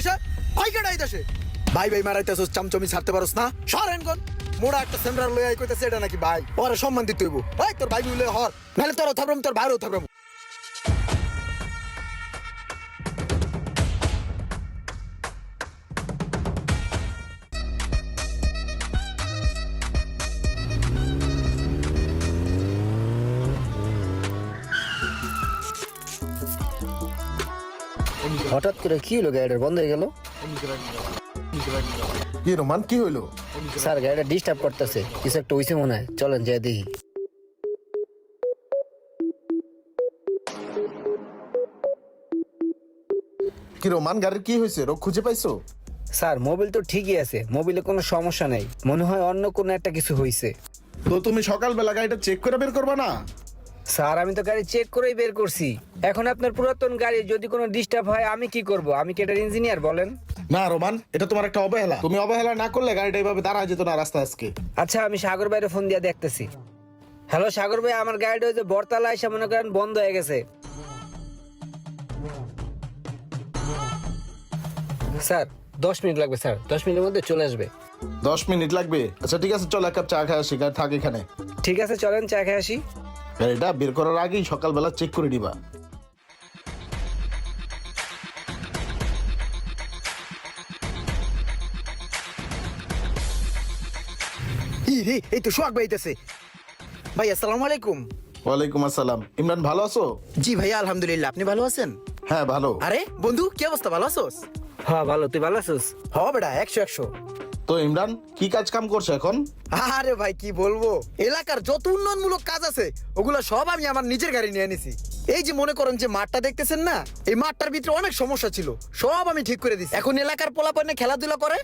দেশে ভাই কেডাই দেশে ভাই ভাই মারাইতেছস চামচমি ছাড়তে পারোস না সরেন কোন মোড়া একটা সেন্টার লই আই কইতেছে এটা নাকি ভাই ওরে সম্মান দিতে হইব ভাই তোর ভাই বলে হর নালে তোর থাবরম তোর ভাইরও থাবরম হঠাৎ করে কি হলো, গাড়িটা বন্ধ হয়ে গেল? কি রোমান, কি হইলো? স্যার গাড়িটা ডিস্টার্ব করতেছে, কিছু একটা হইছে মনে হয়, চলেন যাই দেখি। কি রোমান, গাড়ির কি হয়েছে? রোগ খুঁজে পাইছো? স্যার মোবিল তো ঠিকই আছে, মোবিলে কোনো সমস্যা নাই, মনে হয় অন্য কোনো একটা কিছু হইছে। তো তুমি সকালবেলা গাড়িটা চেক করে বের করবা না? স্যার আমি তো গাড়ি চেক করেই বের করছি। এখন আপনার পুরাতন গাড়ি যদি কোনো ডিস্টার্ব হয় আমি কি করব? আমি কি এটার ইঞ্জিনিয়ার বলেন? না রোমান, এটা তোমার একটা অবহেলা। তুমি অবহেলা না করলে গাড়িটা এইভাবে দাঁড়া যেত না রাস্তা আজকে। আচ্ছা আমি সাগর ভাইয়ের ফোন দিয়ে দেখতেছি। হ্যালো সাগর ভাই, আমার গাড়িটা ওই যে বরতলা এসে মনে করেন বন্ধ হয়ে গেছে। স্যার 10 মিনিট লাগবে স্যার, 10 মিনিটের মধ্যে চলে আসবে। 10 মিনিট লাগবে? আচ্ছা ঠিক আছে, চল এক কাপ চা খাই আসি, গাড়ি থাক এখানে। ঠিক আছে চলেন চা খেয়ে আসি। গাড়িটা বের করার আগেই সকালবেলা চেক করে নিবা। রে এই তো সোহাগ ভাই আইতেছে। ভাই আসসালামু আলাইকুম। ওয়ালাইকুম আসসালাম। ইমরান ভালো আছো? জি ভাইয়া আলহামদুলিল্লাহ, আপনি ভালো আছেন? হ্যাঁ ভালো। আরে বন্ধু কি অবস্থা, ভালো আছোস? হ্যাঁ ভালো, তুই ভালো আছিস? হ বেটা 100 তো ইমরান কি কাজ কাম করছো এখন? আরে ভাই কি বলবো, এলাকার যত উন্নয়নমূলক কাজ আছে ওগুলো সব আমি আমার নিজের গাড়ি নিয়ে নিছি। এই যে মনে করেন যে মাঠটা দেখতেছেন না, এই মাঠটার ভিতরে অনেক সমস্যা ছিল, সব আমি ঠিক করে দিছি। এখন এলাকার পোলাপানে খেলাধুলা করে,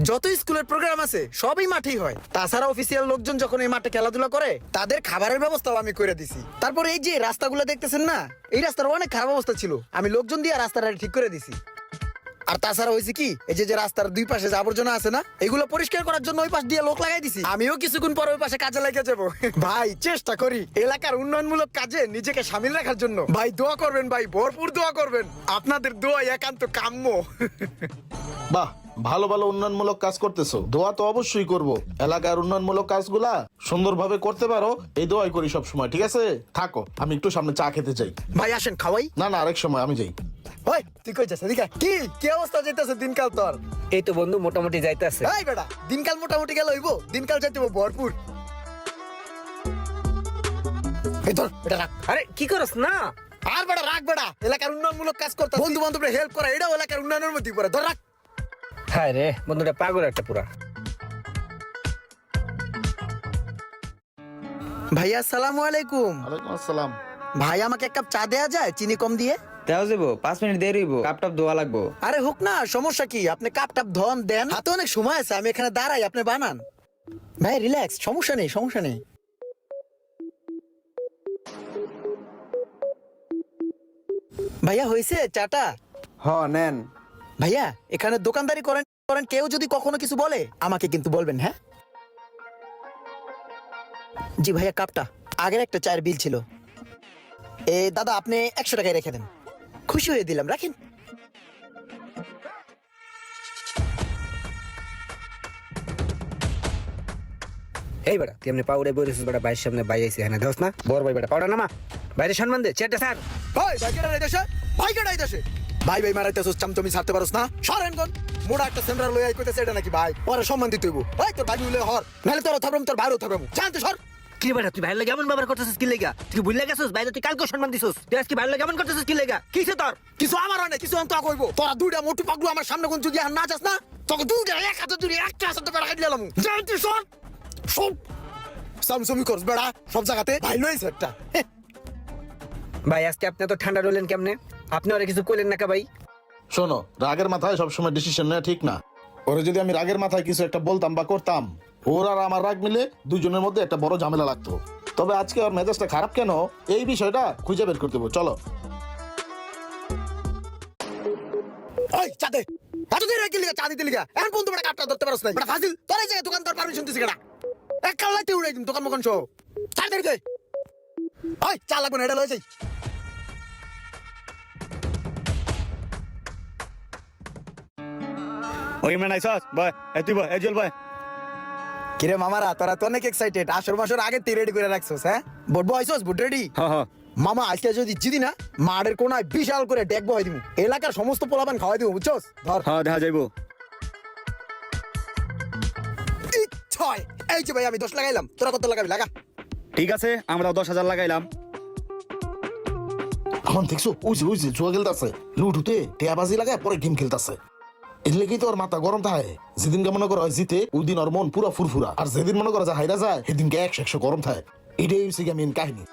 যত স্কুলের প্রোগ্রাম আছে সবই মাঠেই হয়। তাছাড়া অফিসিয়াল লোকজন যখন এই মাঠে খেলাধুলা করে তাদের খাবারের ব্যবস্থাও আমি করে দিছি। তারপরে এই যে রাস্তাগুলো দেখতেছেন না, এই রাস্তার অনেক খারাপ অবস্থা ছিল, আমি লোকজন দিয়ে রাস্তাটা ঠিক করে দিছি। আর তাছাড়া হয়েছে কি, এই যে রাস্তার দুই পাশে যে আবর্জনা আছে না, এগুলো পরিষ্কার করার জন্য ওই পাশ দিয়ে লোক লাগাই দিছি। আমিও কিছুক্ষণ পর ওই পাশে কাজে লেগে যাবো। ভাই চেষ্টা করি এলাকার উন্নয়নমূলক কাজে নিজেকে সামিল রাখার জন্য। ভাই দোয়া করবেন, ভাই ভরপুর দোয়া করবেন, আপনাদের দোয়া একান্ত কাম্য। বাহ, ভালো ভালো উন্নয়নমূলক কাজ করতেছো, দোয়া তো অবশ্যই করব। এলাকার উন্নয়নমূলক কাজগুলা সুন্দরভাবে করতে পারো এই দোয়াই করি সব সময়। ঠিক আছে থাকো, আমি একটু সামনে চা খেতে চাই। ভাই আসেন খাওয়াই। না না, আরেক সময় আমি যাই। ওই তুই কই যাস? এদিকে আয়। কি কি অবস্থা যেতেছে দিনকাল তোর? এই তো বন্ধু মোটামুটি যাইতেছে। এই বেটা দিনকাল মোটামুটি গেল হইব, দিনকাল যাইতে হইব ভরপুর। এই ধর এটা রাখ। আরে কি করস না? আর বেটা রাখ বেটা, এলাকার উন্নয়নমূলক কাজ করতে বন্ধু বান্ধবের হেল্প করা এটাও এলাকার উন্নয়নের মধ্যে পড়ে। ধর রাখ। হায় রে বন্ধুটা পাগল একটা পুরা। ভাইয়া আসসালামু আলাইকুম। ওয়ালাইকুম আসসালাম। ভাই আমাকে এক কাপ চা দেয়া যায় চিনি কম দিয়ে? দেওয়া যাবো, 5 মিনিট দেরি হইব, কাপ টাপ ধোয়া লাগবো। আরে হোক না, সমস্যা কি, আপনি কাপ টাপ ধন দেন, হাতে অনেক সময় আছে, আমি এখানে দাঁড়াই, আপনি বানান। ভাই রিল্যাক্স, সমস্যা নেই সমস্যা নেই। ভাইয়া হয়েছে চাটা? হ নেন। ভাইয়া এখানে দোকানদারি করেন করেন, কেউ যদি কখনো কিছু বলে আমাকে কিন্তু বলবেন, হ্যাঁ? জি ভাইয়া কাপটা, আগের একটা চায়ের বিল ছিল। দাদা আপনি 100 টাকায় রেখে দেন। খুশি হয়ে দিলাম, রাখেন। এই বেটা তুই এমনি পাউডার বইরেছিস বেটা, বাইরের সামনে বাই আইছি হ্যাঁ দোস না বর ভাই বেটা, পাউডার নামা, বাইরে সম্মান দে চেটে স্যার। ভাই ভাই কেডা রাইতাছে, ভাই কেডা রাইতাছে ভাই ভাই মারাইতাছস চামচমি ছাড়তে পারোস না সরেন কোন মোড়া একটা সেন্টার লই আই কইতেছে এটা নাকি ভাই ওরে সম্মান দিতে হইব ভাই তোর ভাই বলে হর নালে তোর থাবরম তোর ভাইরও থাবরম জানতে সর। কি বেটা তুই ভাইয়ের লাগে এমন ব্যবহার করতেছিস কি লেগা? তুই ভুলে গেছিস বাইরে তুই কালকে সম্মান দিছিস, তুই আজকে ভাইয়ের লাগে এমন করতেছিস কি লেগা? কিছে তোর? কিছু আমার হয় না, কিছু আমি তো কইবো। তোরা দুইটা মোটু পাগলু আমার সামনে কোন যদি আর না যাস না, তোকে দুইটা এক হাতে ধরে একটা হাতে বেড়া খাইতে দিলাম জানতে সর। সব সামসমি করস বেড়া সব জায়গাতে ভাই লইছে একটা। ভাই আজকে আপনি তো ঠান্ডা রইলেন কেমনে? আপনি ওরা কিছু কইলেন না কা ভাই? শোনো, রাগের মাথায় সবসময় ডিসিশন নেওয়া ঠিক না। ওরে যদি আমি রাগের মাথায় কিছু একটা বলতাম বা করতাম, ওর আর আমার রাগ মিলে দুজনের মধ্যে একটা বড় ঝামেলা লাগতো। তবে আজকে ওর মেজাজটা খারাপ কেন, এই বিষয়টা খুঁজে বের করতে হবে। চলো। ওই চা দে, এত দেরি হয়ে গেলি চা দিতে লিগা, এখন পর্যন্ত বেটা কাপটা ধরতে পারছ না বেটা ফাজিল। তোর এই জায়গায় দোকানদার পারমিশন দিছিস কেডা? এক কালাইতে উড়াই দিম দোকান মোকান সহ। চা দে দে। ওই চা লাগবে না, এটা লয়ে যাই। ওই মানে আইসস বয় এই তুই বয় এই জল বয়। কিরে মামারা তোরা তো অনেক এক্সাইটেড, আসর মাসের আগে তুই রেডি করে রাখছস। হ্যাঁ বুট বয়সস, বুট রেডি? হ্যাঁ মামা আজকে যদি জিদি না মাঠের কোনায় বিশাল করে ডেক বহাই দিব, এলাকার সমস্ত পোলাপান খাওয়াই দিব, বুঝছস? ধর হ্যাঁ দেখা যাইবো। ছয়। এই যে ভাই আমি 10 লাগাইলাম, তোরা কত লাগাবি? লাগা। ঠিক আছে আমরাও 10,000 লাগাইলাম। এখন দেখছো ওই যে জুয়া খেলতেছে, লুটুতে টেয়াবাজি লাগায় পরে গেম খেলতেছে। এর লেগেই তো ওর মাথা গরম থাকে। যেদিনকে মনে করো হয় জিতে ওই দিন ওর মন পুরা ফুরফুরা, আর যেদিন মনে করো যে হাইরা যায় সেদিনকে 100 গরম থাকে। এটাই হচ্ছে মেন কাহিনী।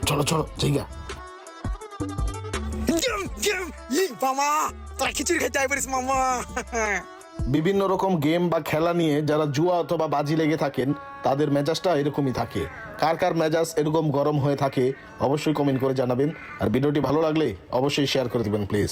চলো চলো জায়গা। মামা তোরা খিচুড়ি খাইতে আই পারিস মামা। বিভিন্ন রকম গেম বা খেলা নিয়ে যারা জুয়া অথবা বাজি লেগে থাকেন তাদের মেজাজটা এরকমই থাকে। কার কার মেজাজ এরকম গরম হয়ে থাকে অবশ্যই কমেন্ট করে জানাবেন, আর ভিডিওটি ভালো লাগলে অবশ্যই শেয়ার করে দিবেন প্লিজ।